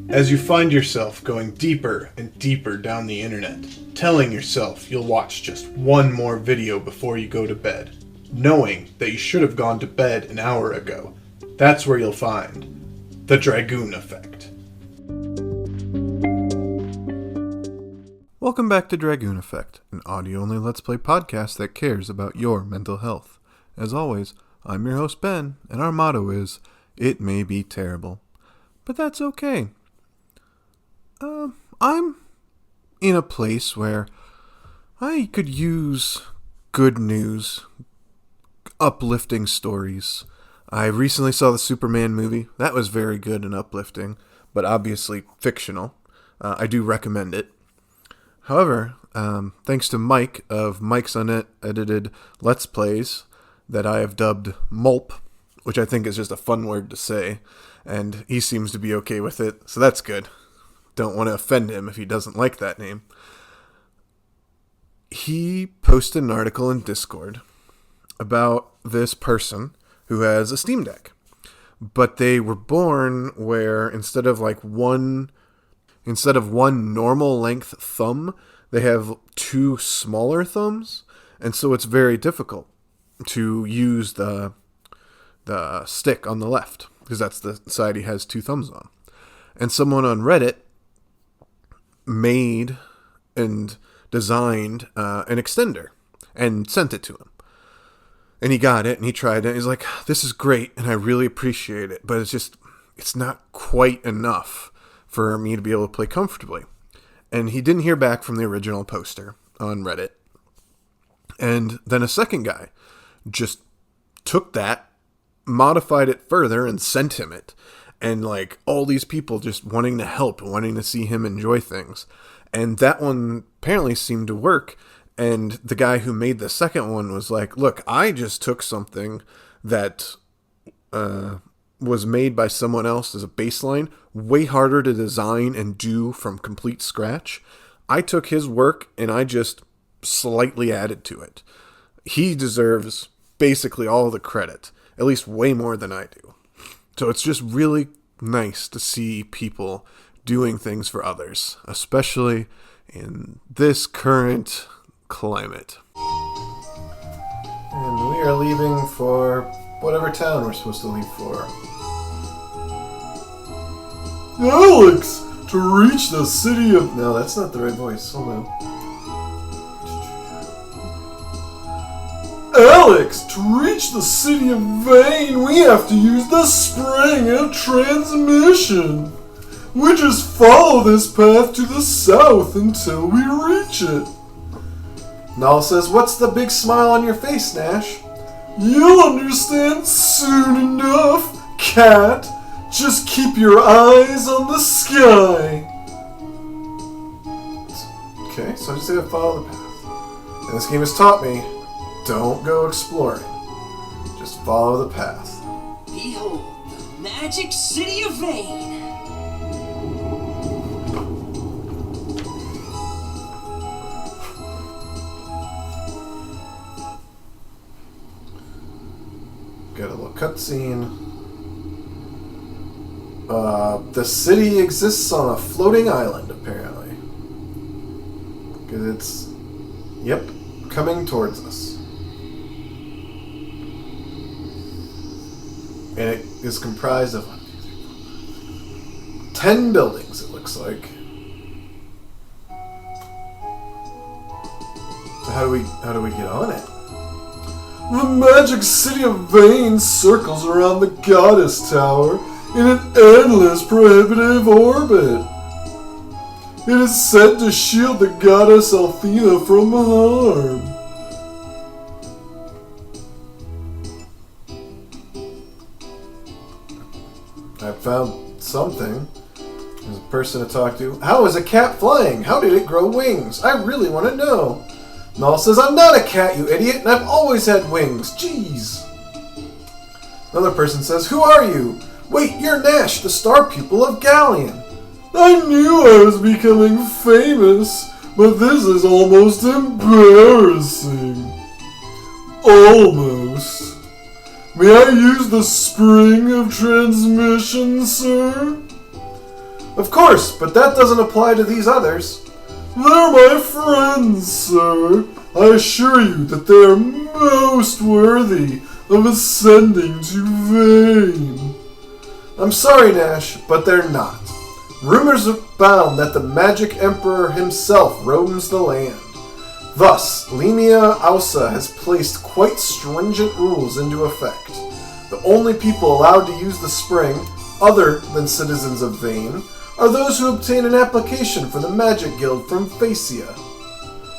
As you find yourself going deeper and deeper down the internet, telling yourself you'll watch just one more video before you go to bed, knowing that you should have gone to bed an hour ago, that's where you'll find the Dragoon Effect. Welcome back to Dragoon Effect, an audio-only Let's Play podcast that cares about your mental health. As always, I'm your host Ben, and our motto is, it may be terrible, but that's okay. I'm in a place where I could use good news, uplifting stories. I recently saw the Superman movie. That was very good and uplifting, but obviously fictional. I do recommend it. However, thanks to Mike of Mike's Unedited Let's Plays that I have dubbed Mulp, which I think is just a fun word to say, and he seems to be okay with it, so that's good. Don't want to offend him if he doesn't like that name. He posted an article in Discord about this person who has a Steam Deck, but they were born where instead of one normal length thumb, they have two smaller thumbs, and so it's very difficult to use the stick on the left, because that's the side he has two thumbs on. And someone on Reddit made and designed an extender and sent it to him. And he got it, and he tried it, and he's like, this is great, and I really appreciate it, but it's not quite enough for me to be able to play comfortably. And he didn't hear back from the original poster on Reddit. And then a second guy just took that, modified it further, and sent him it. And all these people just wanting to help, wanting to see him enjoy things. And that one apparently seemed to work. And the guy who made the second one was like, look, I just took something that was made by someone else as a baseline, way harder to design and do from complete scratch. I took his work and I just slightly added to it. He deserves basically all the credit, at least way more than I do. So it's just really nice to see people doing things for others, especially in this current climate. And we are leaving for whatever town we're supposed to leave for. Alex! To reach the city of... No, that's not the right voice. Hold on. Alex! To reach the city of Vane, we have to use the spring of transmission. We just follow this path to the south until we reach it. Null says, what's the big smile on your face, Nash? You'll understand soon enough, cat. Just keep your eyes on the sky. Okay, so I just gotta follow the path. And this game has taught me, don't go exploring. Just follow the path. Behold, the magic city of Vane. Got a little cutscene. The city exists on a floating island, apparently. Because it's, coming towards us. And it is comprised of 10 buildings, it looks like. So how do we get on it? The magic city of Vane circles around the goddess tower in an endless prohibitive orbit. It is said to shield the goddess Althena from harm. I found something. There's a person to talk to. How is a cat flying? How did it grow wings? I really want to know. Null says, I'm not a cat, you idiot, and I've always had wings. Jeez. Another person says, who are you? Wait, you're Nash, the star pupil of Galleon. I knew I was becoming famous, but this is almost embarrassing. Almost. May I use the spring of transmission, sir? Of course, but that doesn't apply to these others. They're my friends, sir. I assure you that they are most worthy of ascending to Vane. I'm sorry, Nash, but they're not. Rumors abound that the Magic Emperor himself roams the land. Thus, Limia Ausa has placed quite stringent rules into effect. The only people allowed to use the spring, other than citizens of Vane, are those who obtain an application for the Magic Guild from Phasia.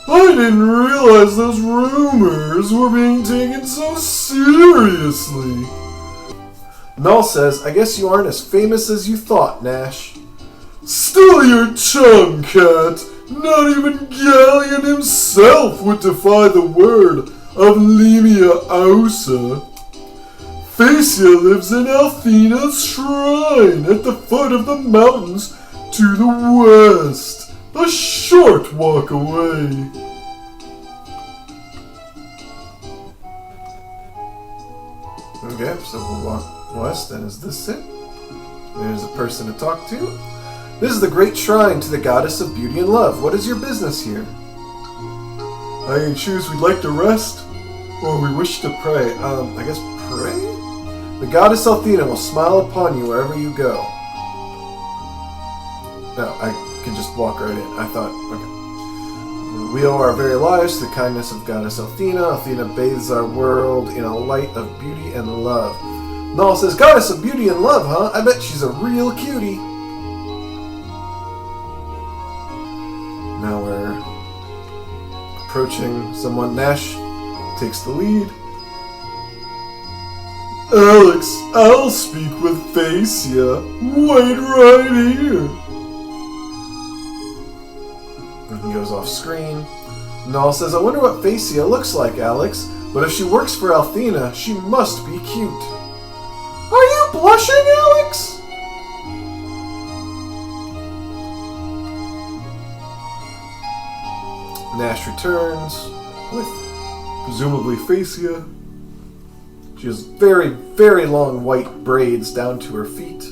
I didn't realize those rumors were being taken so seriously. Null says, I guess you aren't as famous as you thought, Nash. Still your tongue, cat! Not even Galleon himself would defy the word of Limia Ausa. Phasia lives in Althena's shrine at the foot of the mountains to the west, a short walk away. Okay, so we'll walk west, and is this it? There's a person to talk to. This is the great shrine to the goddess of beauty and love. What is your business here? I can choose we'd like to rest, or we wish to pray. I guess pray? The goddess Althena will smile upon you wherever you go. No, I can just walk right in. I thought, okay. We owe our very lives to the kindness of goddess Althena. Althena bathes our world in a light of beauty and love. Null says, goddess of beauty and love, huh? I bet she's a real cutie. Now we're approaching someone. Nash takes the lead. Alex, I'll speak with Phasia. Wait right here. And he goes off screen. Null says, I wonder what Phasia looks like, Alex. But if she works for Althena, she must be cute. Are you blushing, Alex? Nash returns with presumably Phasia. She has very, very long white braids down to her feet.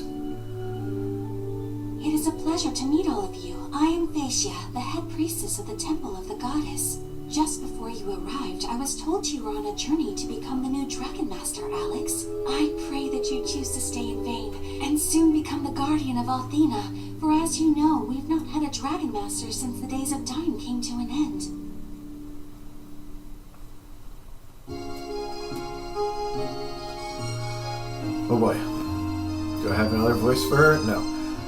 It is a pleasure to meet all of you. I am Phasia, the head priestess of the Temple of the Goddess. Just before you arrived, I was told you were on a journey to become the new Dragon Master, Alex. I pray that you choose to stay in Vane and soon become the guardian of Althena, for as you know, we've not had a Dragon Master since the days of Dyne came to an end. Oh boy. Do I have another voice for her? No.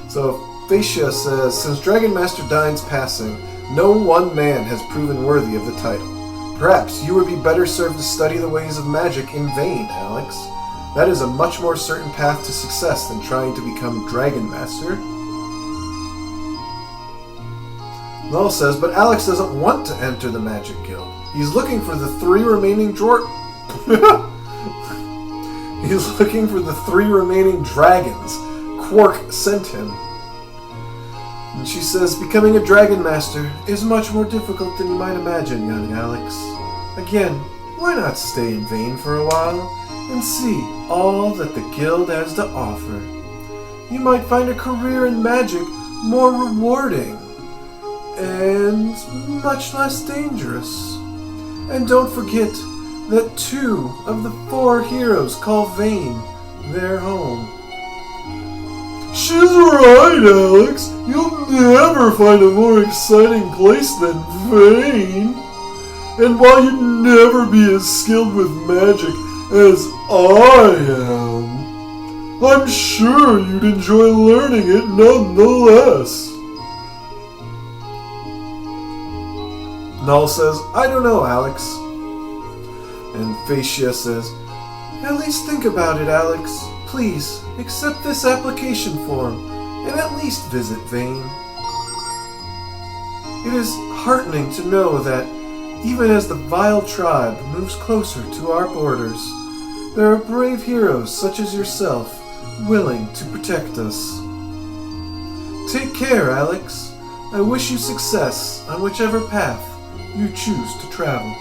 So, Phasia says, since Dragon Master Dyne's passing, no one man has proven worthy of the title. Perhaps you would be better served to study the ways of magic in Vane, Alex. That is a much more certain path to success than trying to become Dragon Master. Null says, but Alex doesn't want to enter the Magic Guild. He's looking for the three remaining He's looking for the three remaining dragons Quark sent him. And she says, becoming a Dragon Master is much more difficult than you might imagine, young Alex. Again, why not stay in Vane for a while and see all that the Guild has to offer? You might find a career in magic more rewarding and much less dangerous. And don't forget that 2 of the 4 heroes call Vane their home. She's right, Alex. You'll never find a more exciting place than Vane. And while you'd never be as skilled with magic as I am, I'm sure you'd enjoy learning it nonetheless. Null says, I don't know, Alex. And Phasia says, at least think about it, Alex. Please, accept this application form, and at least visit Vane. It is heartening to know that, even as the vile tribe moves closer to our borders, there are brave heroes such as yourself, willing to protect us. Take care, Alex. I wish you success on whichever path you choose to travel.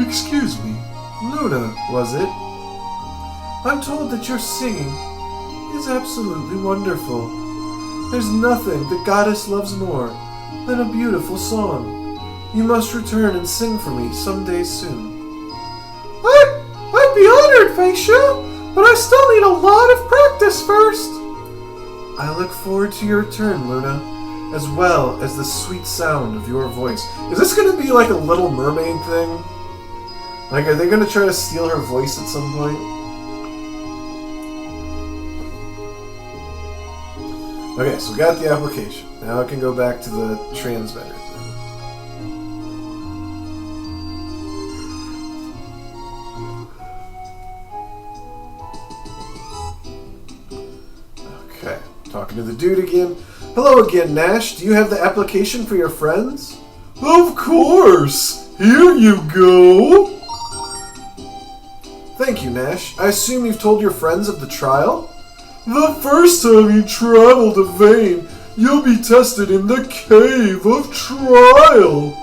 Excuse me. Luna, was it? I'm told that you're singing. is absolutely wonderful. There's nothing the goddess loves more than a beautiful song. You must return and sing for me someday soon. I'd be honored, Facia, but I still need a lot of practice first. I look forward to your return, Luna, as well as the sweet sound of your voice. Is this going to be like a Little Mermaid thing? Like, are they going to try to steal her voice at some point? Okay, so we got the application. Now I can go back to the transmitter thing. Okay, talking to the dude again. Hello again, Nash. Do you have the application for your friends? Of course! Here you go! Thank you, Nash. I assume you've told your friends of the trial? The first time you travel to Vane, you'll be tested in the Cave of Trial.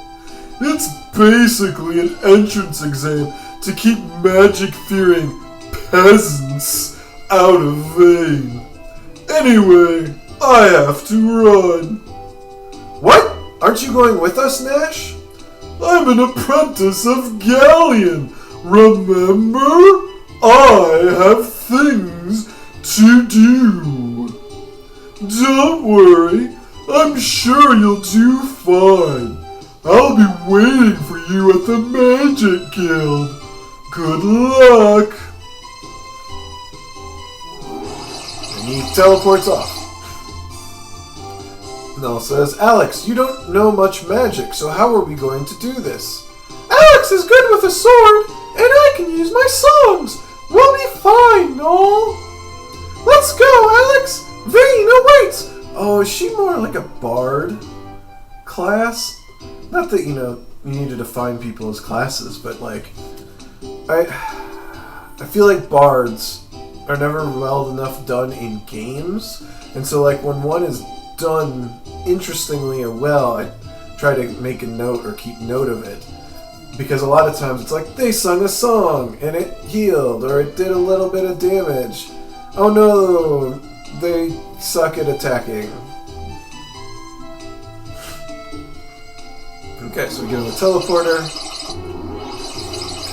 It's basically an entrance exam to keep magic-fearing peasants out of Vane. Anyway, I have to run. What? Aren't you going with us, Nash? I'm an apprentice of Galleon. Remember? I have things to do. Don't worry, I'm sure you'll do fine. I'll be waiting for you at the Magic Guild. Good luck. And he teleports off. Null says, Alex, you don't know much magic, so how are we going to do this? Alex is good with a sword, and I can use my songs. We'll be fine, Null. Let's go, Alex. Vane awaits. Oh, is she more like a bard class? Not that, you need to define people as classes, but like, I feel like bards are never well enough done in games, and so like when one is done interestingly or well, I try to make a note or keep note of it, because a lot of times it's like they sung a song and it healed or it did a little bit of damage. Oh no, they suck at attacking. Okay, so we get on the teleporter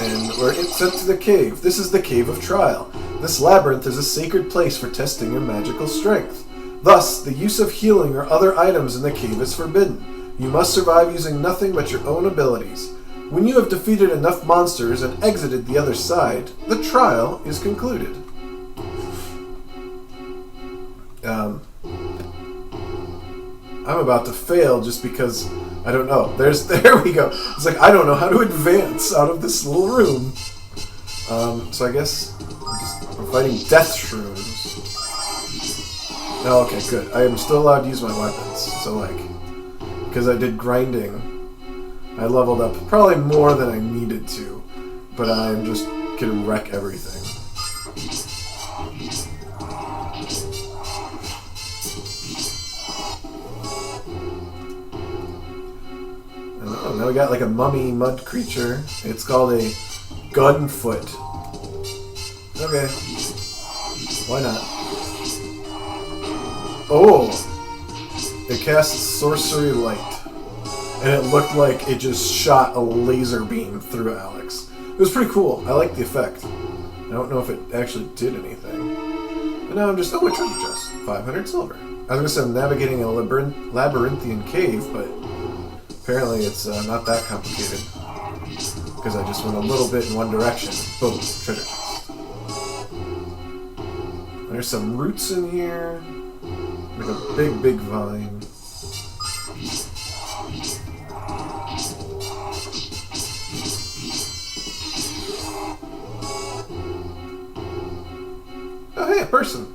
and we're sent to the cave. This is the Cave of Trial. This labyrinth is a sacred place for testing your magical strength. Thus, the use of healing or other items in the cave is forbidden. You must survive using nothing but your own abilities. When you have defeated enough monsters and exited the other side, the trial is concluded. I'm about to fail just because I don't know. There we go. It's like I don't know how to advance out of this little room. So I guess I'm fighting death shrooms. Oh, okay, good. I am still allowed to use my weapons. So, like, because I did grinding, I leveled up probably more than I needed to, but I'm just gonna wreck everything. And now we got like a mummy mud creature. It's called a gunfoot. Okay. Why not? Oh! It casts sorcery light. And it looked like it just shot a laser beam through Alex. It was pretty cool. I liked the effect. I don't know if it actually did anything. And now I'm just... Oh, a treasure chest. 500 silver. I was going to say I'm navigating a labyrinthian cave, but apparently it's not that complicated. Because I just went a little bit in one direction. Boom. Treasure chest. There's some roots in here. Like a big, big vine. Oh, hey, a person.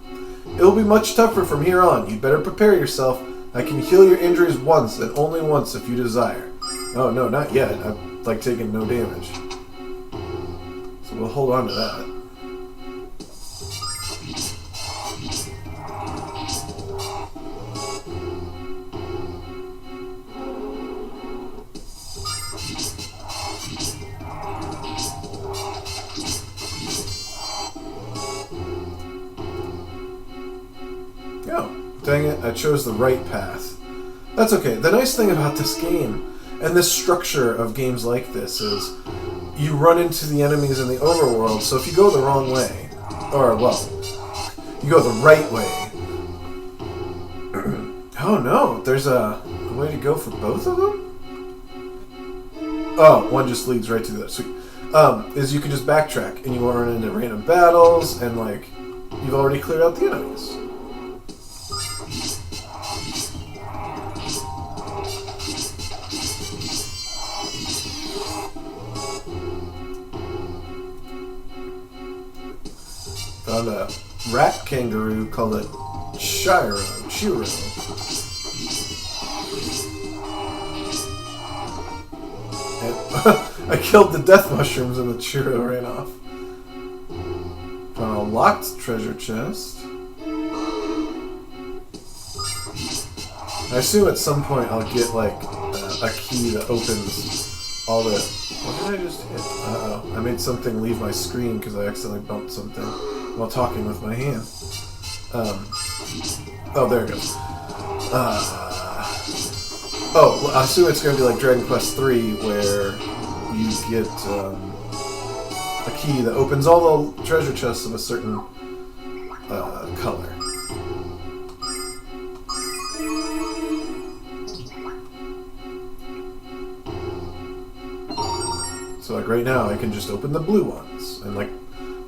It'll be much tougher from here on. You'd better prepare yourself. I can heal your injuries once, and only once if you desire. Oh, no, not yet. I've, like, taken no damage. So we'll hold on to that. Dang it, I chose the right path. That's okay. The nice thing about this game, and this structure of games like this, is you run into the enemies in the overworld, so if you go the wrong way, or, well, you go the right way. Oh no, there's a way to go for both of them? Oh, one just leads right to the other. Sweet. Is you can just backtrack, and you won't run into random battles, and, like, you've already cleared out the enemies. Found a rat kangaroo, called it Chiro. And I killed the death mushrooms and the Chiro ran off. Found a locked treasure chest. I assume at some point I'll get like a key that opens all the... What did I just hit? Uh-oh. I made something leave my screen because I accidentally bumped something while talking with my hand. Oh, there it goes. Oh, I assume it's going to be like Dragon Quest III, where you get a key that opens all the treasure chests of a certain color. So like right now, I can just open the blue ones, and like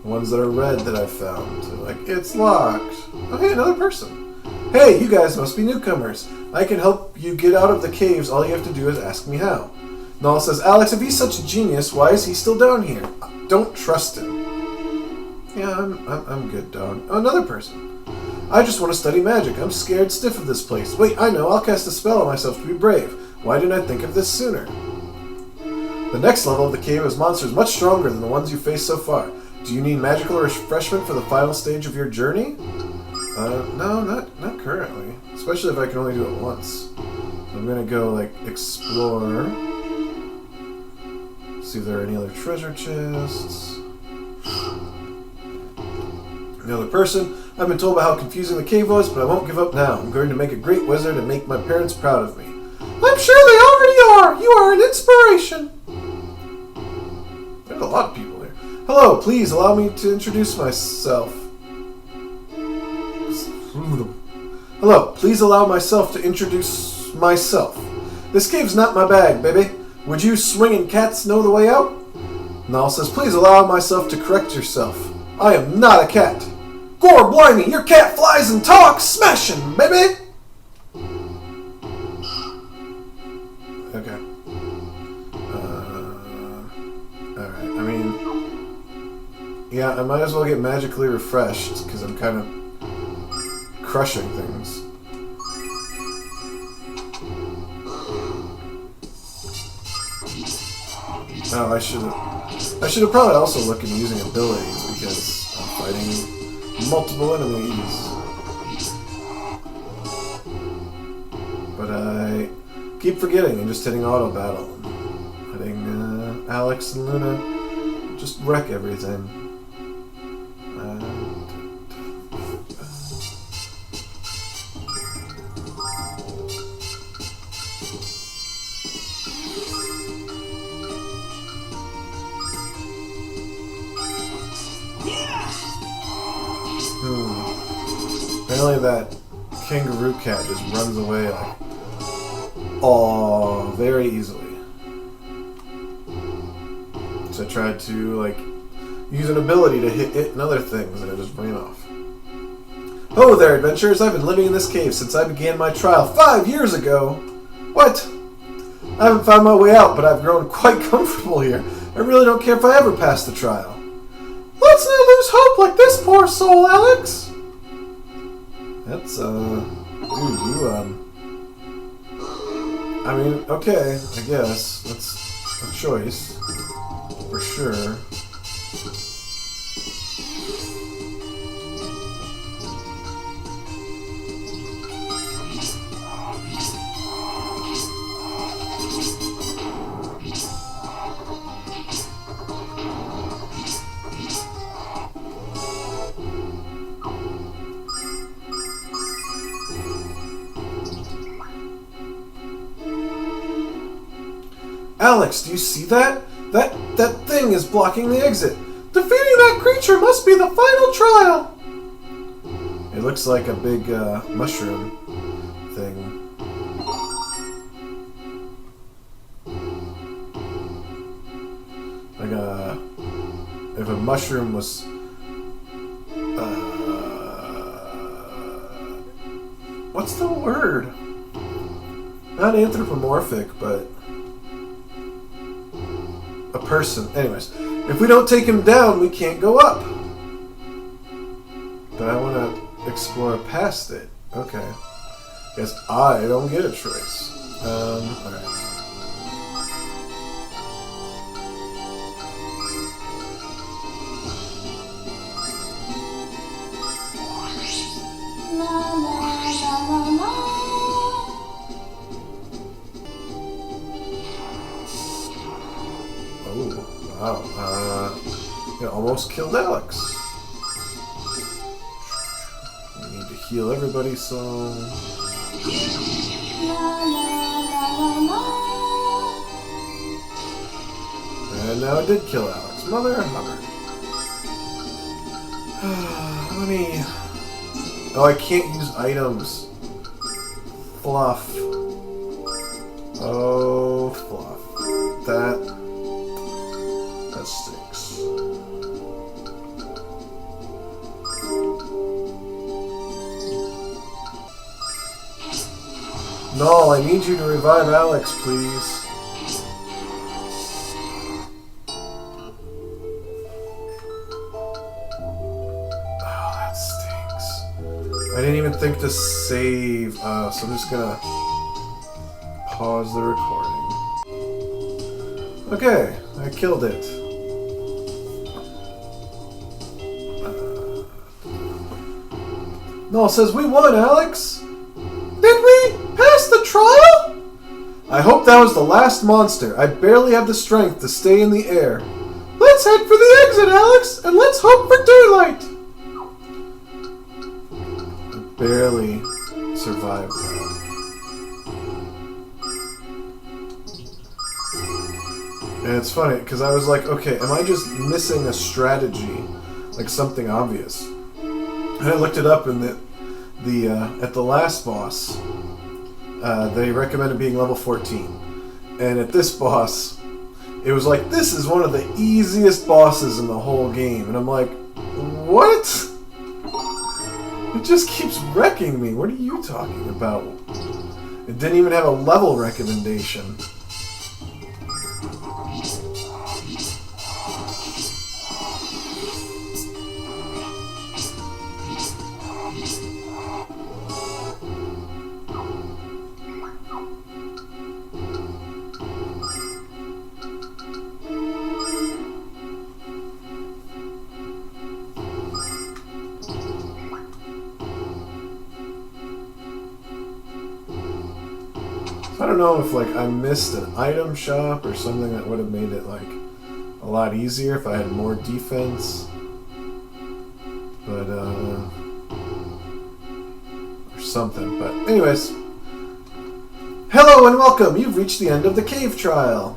the ones that are red that I've found. So like, it's locked. Oh, hey, another person. Hey, you guys must be newcomers. I can help you get out of the caves. All you have to do is ask me how. Null says, Alex, if he's such a genius, why is he still down here? Don't trust him. Yeah, I'm good, dog. Oh, another person. I just want to study magic. I'm scared stiff of this place. Wait, I know. I'll cast a spell on myself to be brave. Why didn't I think of this sooner? The next level of the cave has monsters much stronger than the ones you faced so far. Do you need magical refreshment for the final stage of your journey? No, not currently. Especially if I can only do it once. So I'm gonna go, like, explore. See if there are any other treasure chests. Another person. I've been told about how confusing the cave was, but I won't give up now. I'm going to make a great wizard and make my parents proud of me. I'm sure they already are! You are an inspiration! There's a lot of people here. Hello, please allow me to introduce myself. Hello, please allow myself to introduce myself. This cave's not my bag, baby. Would you swinging cats know the way out? Null says, please allow myself to correct yourself. I am not a cat. Gore blimey, your cat flies and talks, smashing, baby! Okay. Alright, I mean... Yeah, I might as well get magically refreshed, because I'm kind of crushing things. Oh, I should have probably also looked into using abilities, because I'm fighting multiple enemies. But I keep forgetting and just hitting auto battle. Hitting Alex and Luna just wreck everything. Apparently that kangaroo cat just runs away like, oh, very easily. So I tried to like use an ability to hit it and other things, and it just ran off. Hello there, adventurers! I've been living in this cave since I began my trial 5 years ago. What? I haven't found my way out, but I've grown quite comfortable here. I really don't care if I ever pass the trial. Let's not lose hope like this poor soul, Alex! That's, dude, you, I mean, okay, I guess. That's a choice. For sure. Alex, do you see that? That thing is blocking the exit. Defeating that creature must be the final trial. It looks like a big mushroom thing. Like if a mushroom was what's the word? Not anthropomorphic, but a person. Anyways, if we don't take him down, we can't go up. But I want to explore past it. Okay. Guess I don't get a choice. Alright. La la la la la. Oh, wow. It almost killed Alex. We need to heal everybody, so... La la la la la. And now it did kill Alex. Mother of Hubbard. How many... Oh, I can't use items. Fluff. Oh, fluff. That stinks. No, I need you to revive Alex, please. Oh, that stinks. I didn't even think to save, so I'm just gonna pause the recording. Okay, I killed it. Noel says, we won, Alex! Did we? Pass the trial? I hope that was the last monster. I barely have the strength to stay in the air. Let's head for the exit, Alex, and let's hope for daylight! I barely survived that. And it's funny, because I was like, okay, am I just missing a strategy? Like something obvious. And I looked it up, and at the last boss, they recommended being level 14. And at this boss, it was like, this is one of the easiest bosses in the whole game. And I'm like, what? It just keeps wrecking me. What are you talking about? It didn't even have a level recommendation. I don't know if I missed an item shop or something that would have made it a lot easier if I had more defense. But or something. But anyways, hello and welcome. You've reached the end of the cave trial.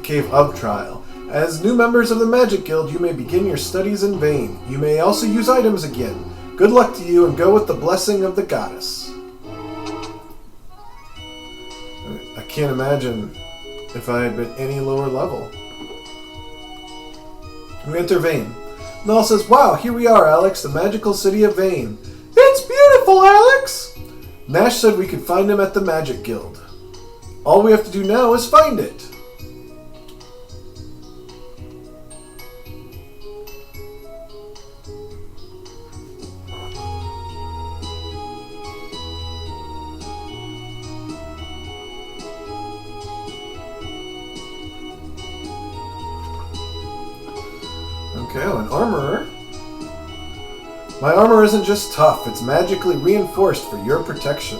Cave of trial. As new members of the Magic Guild, you may begin your studies in Vane. You may also use items again. Good luck to you and go with the blessing of the goddess. I can't imagine if I had been any lower level. We enter Vane. Null says, wow, here we are, Alex, the magical city of Vane. It's beautiful, Alex! Nash said we could find him at the Magic Guild. All we have to do now is find it. Okay, oh, an armorer. My armor isn't just tough, it's magically reinforced for your protection.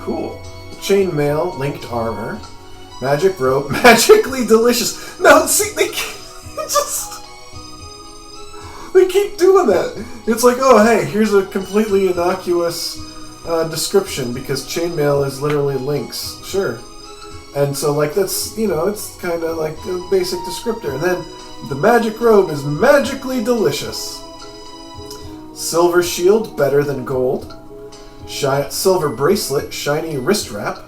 Cool. Chainmail, linked armor. Magic rope, magically delicious. No, see, they keep doing that. It's like, oh, hey, here's a completely innocuous description because chainmail is literally links. Sure. And so, like, that's, it's kind of like a basic descriptor. And then the magic robe is magically delicious. Silver shield, better than gold. Silver bracelet, shiny wrist wrap.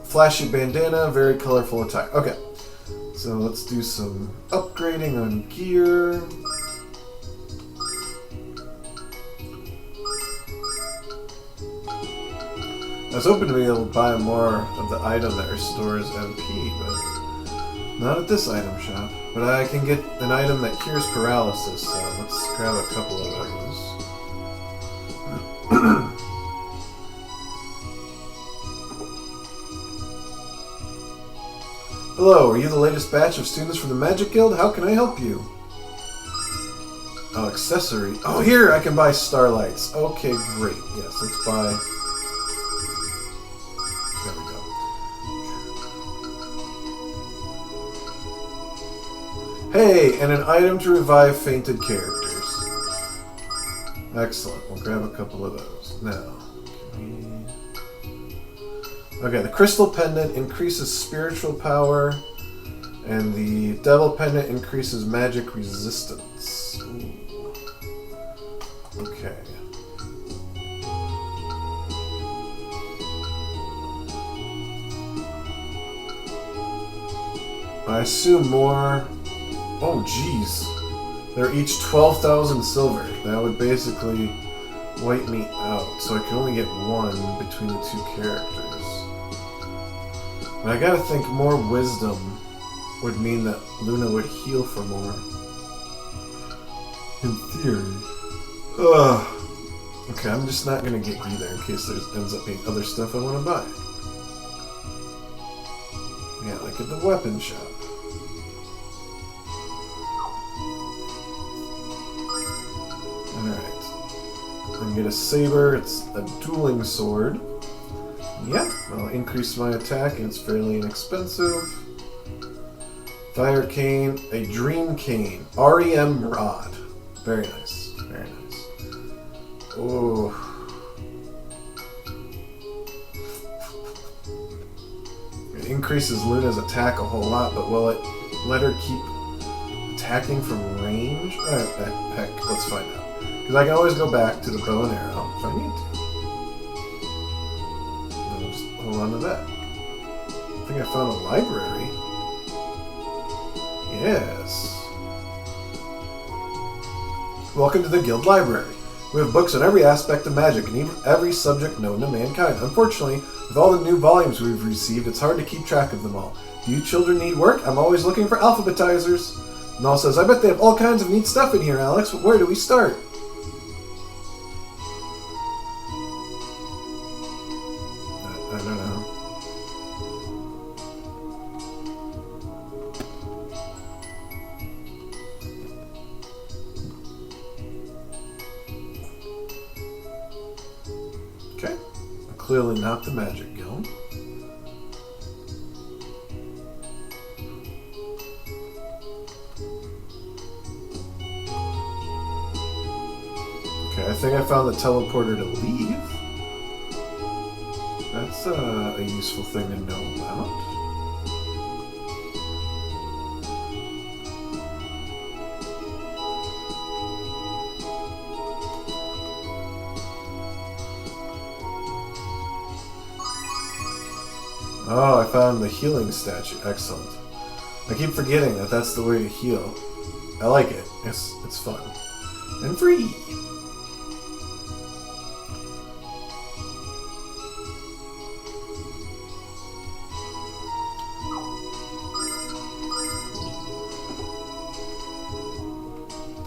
Flashy bandana, very colorful attire. Okay, so let's do some upgrading on gear. I was hoping to be able to buy more of the item that restores MP, but not at this item shop. But I can get an item that cures paralysis, so let's grab a couple of those. Hello, are you the latest batch of students from the Magic Guild? How can I help you? Oh, accessory. Oh, here, I can buy starlights. Okay, great. Yes, let's buy... There we go. Hey, and an item to revive fainted characters. Excellent. We'll grab a couple of those. Now, okay, the crystal pendant increases spiritual power, and the devil pendant increases magic resistance. Ooh. Okay. I assume more... Oh, jeez. They're each 12,000 silver. That would basically wipe me out, so I can only get one between the two characters. But I gotta think more wisdom would mean that Luna would heal for more. In theory. Ugh. Okay, I'm just not gonna get either in case there ends up being other stuff I want to buy. Yeah, like at the weapon shop. Alright. I can get a saber, it's a dueling sword. Yeah, I'll increase my attack and it's fairly inexpensive. Fire cane, a dream cane, REM rod. Very nice, very nice. Oh. It increases Luna's attack a whole lot, but will it let her keep attacking from range? Heck, let's find out. Because I can always go back to the bow and arrow if I need to. I'll just hold on to that. I think I found a library. Yes. Welcome to the Guild Library. We have books on every aspect of magic and even every subject known to mankind. Unfortunately, with all the new volumes we've received, it's hard to keep track of them all. Do you children need work? I'm always looking for alphabetizers. Null says, I bet they have all kinds of neat stuff in here, Alex, but where do we start? I don't know. Okay. Clearly not the Magic Guild. Okay, I think I found the teleporter to leave. That's a useful thing to know about. Oh, I found the healing statue. Excellent. I keep forgetting that that's the way to heal. I like it. It's fun. And free!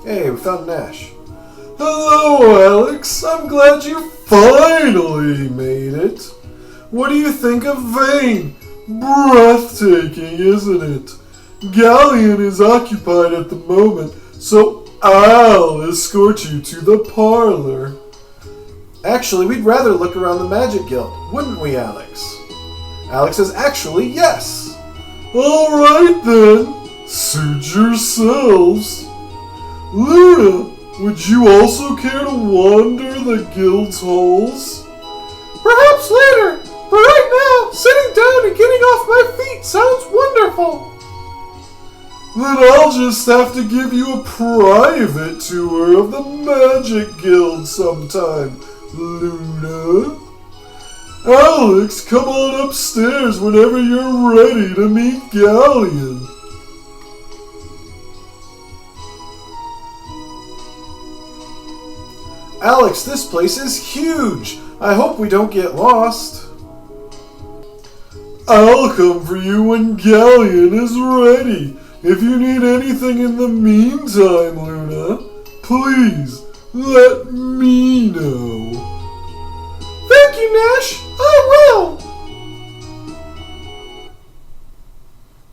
Hey, we found Nash. Hello, Alex. I'm glad you finally made it. What do you think of Vane? Breathtaking, isn't it? Galleon is occupied at the moment, so I'll escort you to the parlor. Actually, we'd rather look around the Magic Guild, wouldn't we, Alex? Alex says, actually, yes. All right, then. Suit yourselves. Luna, would you also care to wander the guild's halls? Perhaps later, but right now, sitting sitting down and getting off my feet sounds wonderful. Then I'll just have to give you a private tour of the Magic Guild sometime, Luna. Alex, come on upstairs whenever you're ready to meet Galleon. Alex, this place is huge. I hope we don't get lost. I'll come for you when Galleon is ready. If you need anything in the meantime, Luna, please let me know. Thank you, Nash. I will.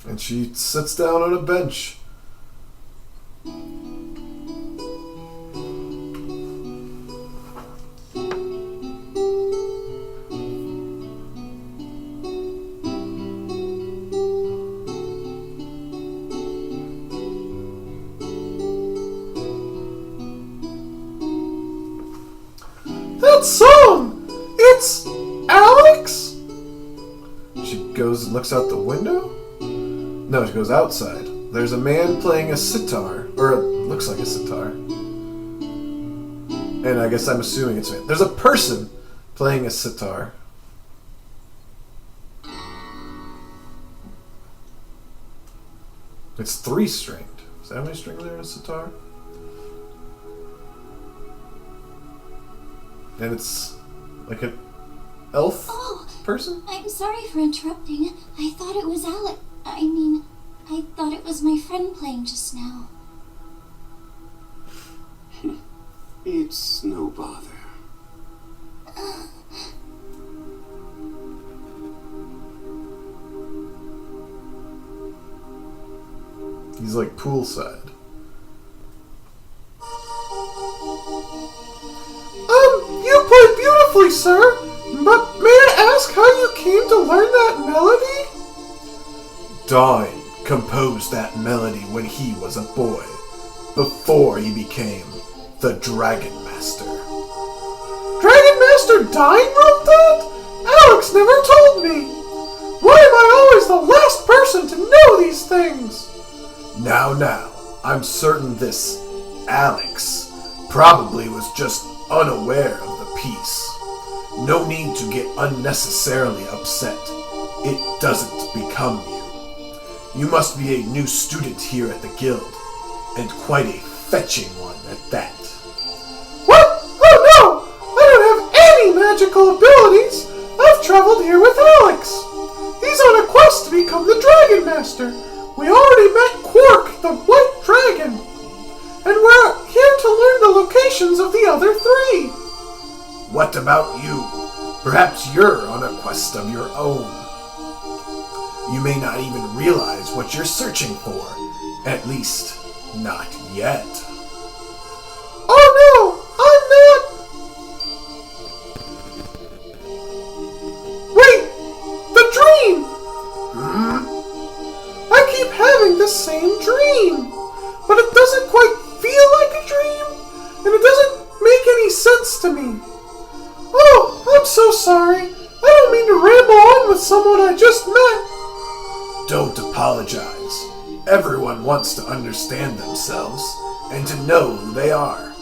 And she sits down on a bench. That song! It's Alex? She goes and looks out the window? No, she goes outside. There's a man playing a sitar, or it looks like a sitar. And I guess I'm assuming it's a man. There's a person playing a sitar. It's 3-stringed. Is that how many strings there in a sitar? And it's like an elf person? I'm sorry for interrupting. I thought it was Alec. I thought it was my friend playing just now. It's no bother. He's like poolside. You played beautifully, sir. But may I ask how you came to learn that melody? Dawn composed that melody when he was a boy, before he became the Dragon Master. Dragon Master Dine wrote that? Alex never told me. Why am I always the last person to know these things? Now, I'm certain this Alex probably was just unaware of the piece. No need to get unnecessarily upset. It doesn't become you. You must be a new student here at the guild, and quite a fetching one at that. What? Oh no! I don't have any magical abilities! I've traveled here with Alex! He's on a quest to become the Dragon Master! We already met Quark, the White Dragon! And we're here to learn the locations of the other 3! What about you? Perhaps you're on a quest of your own. You may not even realize what you're searching for. At least, not yet. Oh no! I'm not... Wait! The dream! I keep having the same dream, but it doesn't quite feel like a dream, and it doesn't make any sense to me. Oh, I'm so sorry. I don't mean to ramble on with someone I just met. Don't apologize. Everyone wants to understand themselves and to know who they are.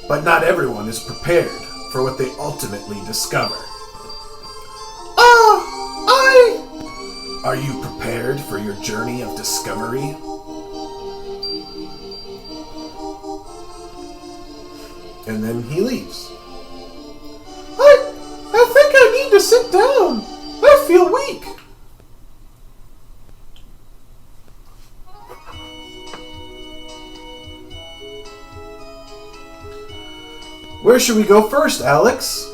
But not everyone is prepared for what they ultimately discover. Are you prepared for your journey of discovery? And then he leaves. I think I need to sit down. I feel weak. Where should we go first, Alex?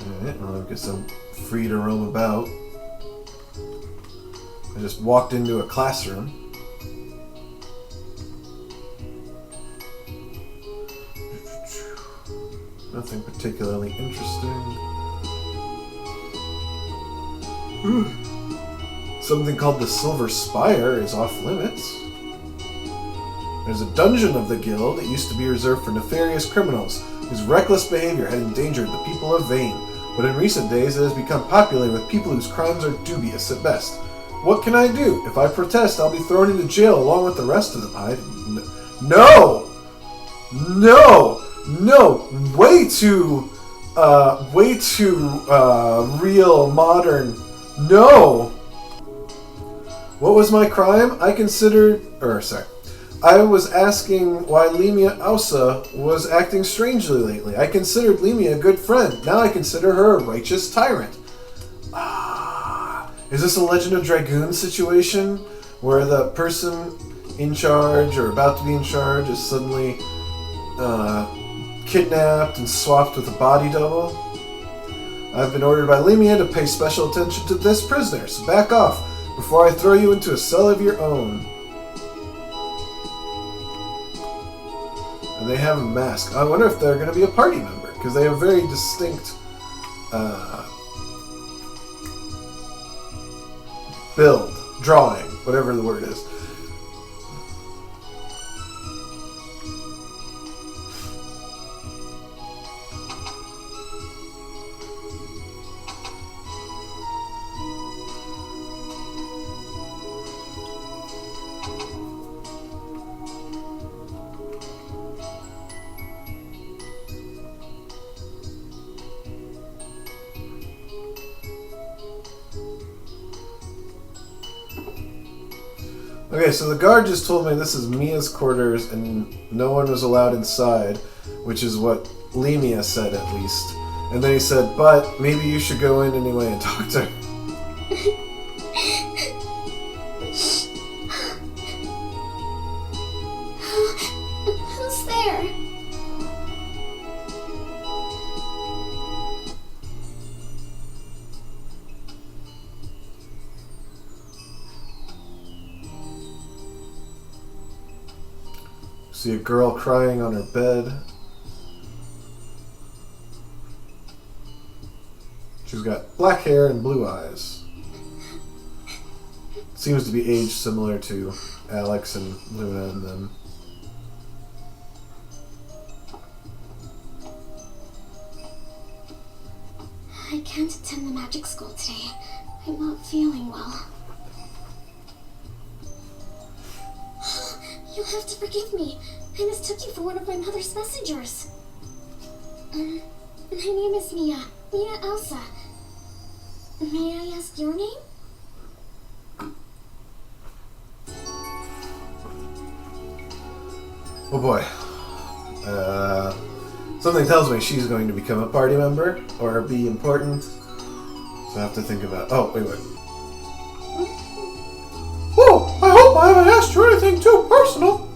Alright, well, I guess I'm free to roam about. I just walked into a classroom. Nothing particularly interesting. Something called the Silver Spire is off limits. There's a dungeon of the guild that used to be reserved for nefarious criminals, His reckless behavior had endangered the people of Vane, but in recent days it has become popular with people whose crimes are dubious at best. What can I do? If I protest, I'll be thrown into jail along with the rest of them. No! No! No! Way too real, modern. No! What was my crime? I was asking why Lemia Ausa was acting strangely lately. I considered Lemia a good friend. Now I consider her a righteous tyrant. Is this a Legend of Dragoon situation? Where the person in charge, or about to be in charge, is suddenly kidnapped and swapped with a body double? I've been ordered by Lemia to pay special attention to this prisoner, so back off before I throw you into a cell of your own. And they have a mask. I wonder if they're going to be a party member, because they have very distinct build, drawing, whatever the word is. Okay, so the guard just told me this is Mia's quarters and no one was allowed inside, which is what Lemia said at least. And then he said, but maybe you should go in anyway and talk to her. Who's there? See a girl crying on her bed. She's got black hair and blue eyes. Seems to be aged similar to Alex and Luna and them. I can't attend the magic school today. I'm not feeling well. You'll have to forgive me. I mistook you for one of my mother's messengers. My name is Mia. Mia Elsa. May I ask your name? Oh boy. Something tells me she's going to become a party member or be important. So I have to think about. Oh, wait. Oh, I hope I haven't asked you anything too personal.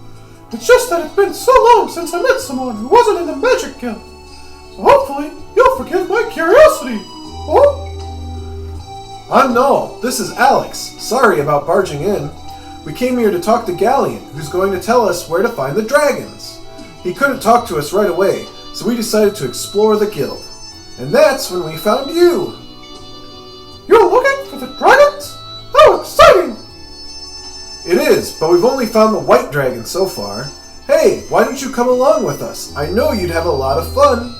It's just that it's been so long since I met someone who wasn't in the Magic Guild. So hopefully, you'll forgive my curiosity. Oh? No, this is Alex. Sorry about barging in. We came here to talk to Galleon, who's going to tell us where to find the dragons. He couldn't talk to us right away, so we decided to explore the guild. And that's when we found you. You're looking for the dragons? How exciting! It is, but we've only found the white dragon so far. Hey, why don't you come along with us? I know you'd have a lot of fun.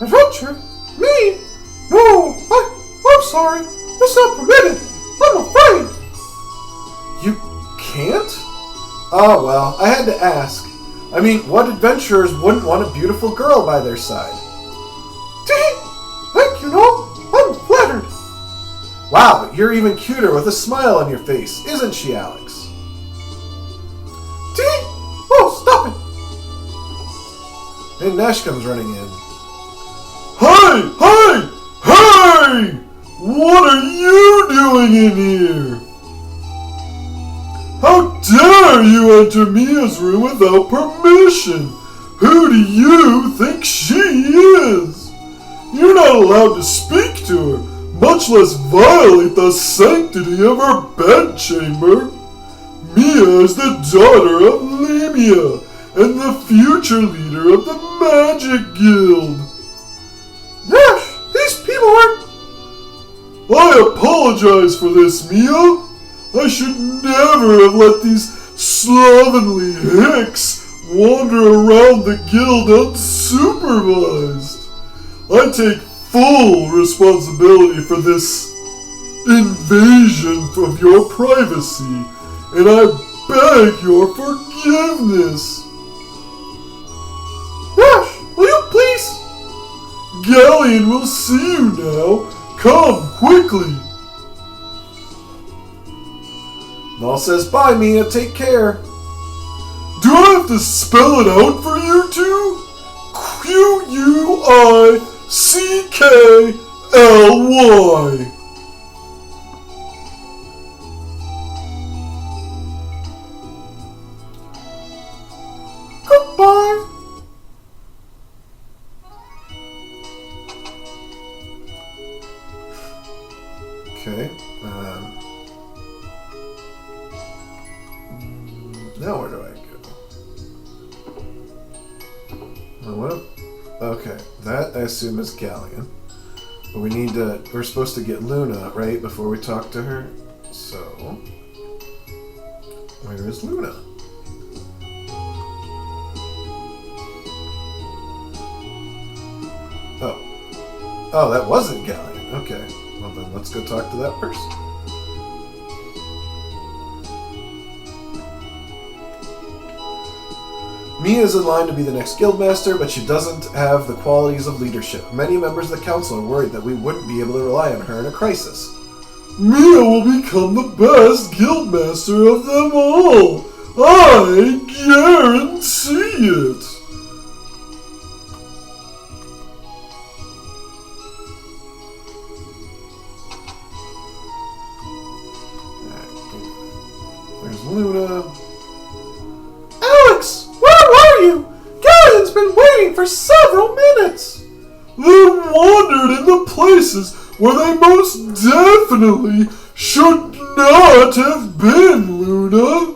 Adventure? Me? No, I'm sorry. It's not permitted. I'm afraid. You can't? Oh, well, I had to ask. I mean, what adventurers wouldn't want a beautiful girl by their side? Thank you, no. I'm flattered. Wow, but you're even cuter with a smile on your face, isn't she, Alex? Oh, stop it. And Nash comes running in. Hey! What are you doing in here? How dare you enter Mia's room without permission? Who do you think she is? You're not allowed to speak to her, much less violate the sanctity of her bedchamber. Mia is the daughter of Lemia and the future leader of the Magic Guild. Nash, these people are... I apologize for this, Mia. I should never have let these slovenly hicks wander around the guild unsupervised. I take full responsibility for this invasion of your privacy, and I beg your forgiveness. Rush, will you please? Galleon will see you now. Come quickly. Maul says, bye, Mia. Take care. Do I have to spell it out for you two? Quickly. Goodbye. Okay. Now where do I go? What? Okay, that I assume is Galleon. But we're supposed to get Luna, right, before we talk to her? So, where is Luna? Oh, that wasn't Galleon. Okay, well then let's go talk to that person. Mia is in line to be the next guildmaster, but she doesn't have the qualities of leadership. Many members of the council are worried that we wouldn't be able to rely on her in a crisis. Mia will become the best guildmaster of them all. I guarantee it. There's Luna. Alex! Where are you? Galleon's been waiting for several minutes! They wandered in the places where they most definitely should not have been, Luna.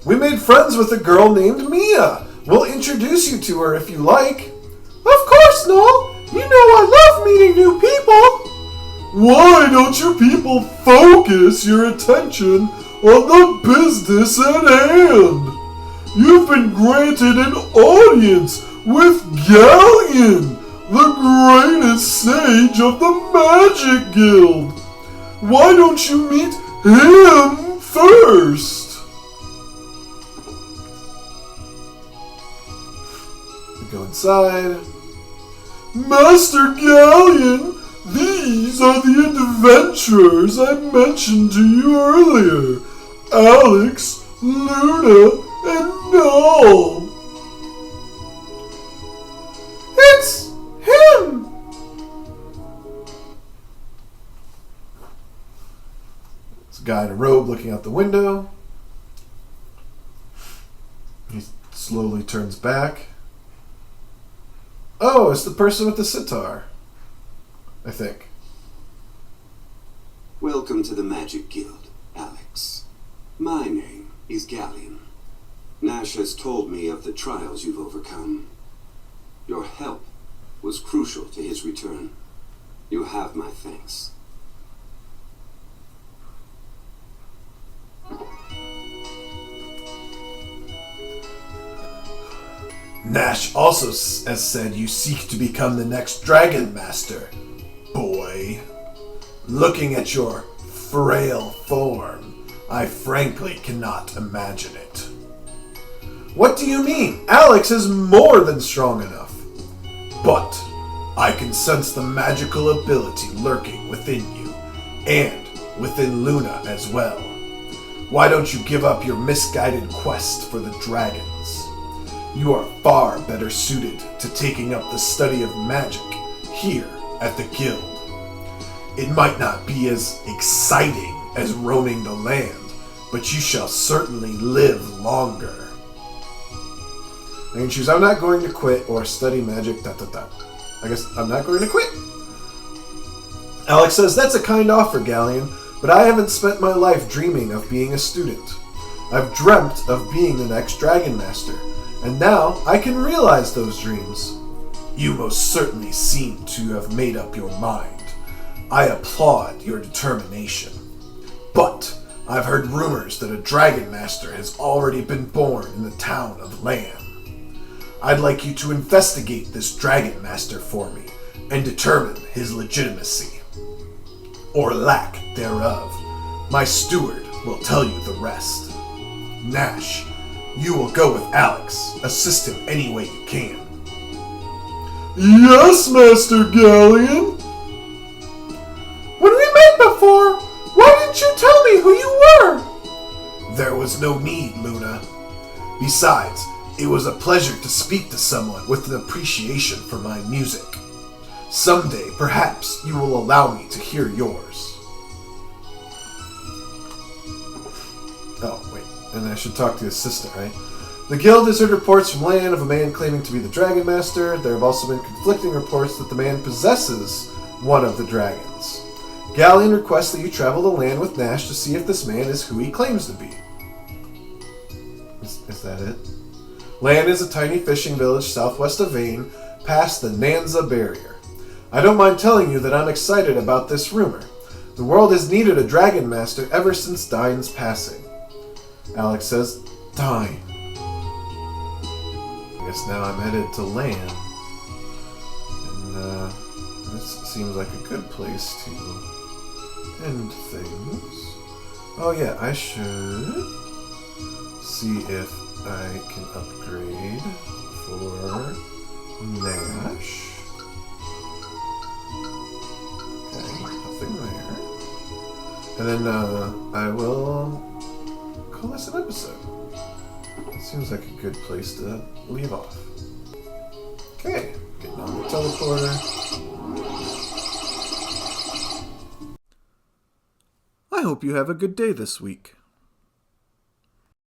We made friends with a girl named Mia. We'll introduce you to her if you like. Of course, Noel. You know I love meeting new people. Why don't you people focus your attention on the business at hand? You've been granted an audience with Galleon, the greatest sage of the Magic Guild. Why don't you meet him first? We go inside. Master Galleon, these are the adventurers I mentioned to you earlier. Alex, Luna, and Noel. It's him! There's a guy in a robe looking out the window. He slowly turns back. Oh, it's the person with the sitar. I think. Welcome to the Magic Guild, Alex. My name is Galleon. Nash has told me of the trials you've overcome. Your help was crucial to his return. You have my thanks. Nash also has said you seek to become the next Dragon Master, boy. Looking at your frail form, I frankly cannot imagine it. What do you mean? Alex is more than strong enough. But I can sense the magical ability lurking within you, and within Luna as well. Why don't you give up your misguided quest for the dragons? You are far better suited to taking up the study of magic here at the guild. It might not be as exciting as roaming the land, but you shall certainly live longer. I can choose I'm not going to quit or study magic, ... I guess I'm not going to quit. Alex says, that's a kind offer, Galleon, but I haven't spent my life dreaming of being a student. I've dreamt of being the next Dragon Master, and now I can realize those dreams. You most certainly seem to have made up your mind. I applaud your determination. But I've heard rumors that a Dragon Master has already been born in the town of Lan. I'd like you to investigate this Dragon Master for me and determine his legitimacy, or lack thereof. My steward will tell you the rest. Nash, you will go with Alex. Assist him any way you can. Yes, Master Galleon. When we met before, why didn't you tell me who you were? There was no need, Luna. Besides, it was a pleasure to speak to someone with an appreciation for my music. Someday, perhaps, you will allow me to hear yours. Oh, wait. And I should talk to his assistant, right? The guild has heard reports from Lan of a man claiming to be the Dragon Master. There have also been conflicting reports that the man possesses one of the dragons. Galleon requests that you travel to Lan with Nash to see if this man is who he claims to be. Is that it? Lan is a tiny fishing village southwest of Vane, past the Nanza barrier. I don't mind telling you that I'm excited about this rumor. The world has needed a Dragon Master ever since Dine's passing. Alex says, Dine. I guess now I'm headed to Lan. And, this seems like a good place to end things. Oh yeah, I should see if I can upgrade for Nash. Okay, nothing there. And then I will call this an episode. Seems like a good place to leave off. Okay, getting on the teleporter. I hope you have a good day this week.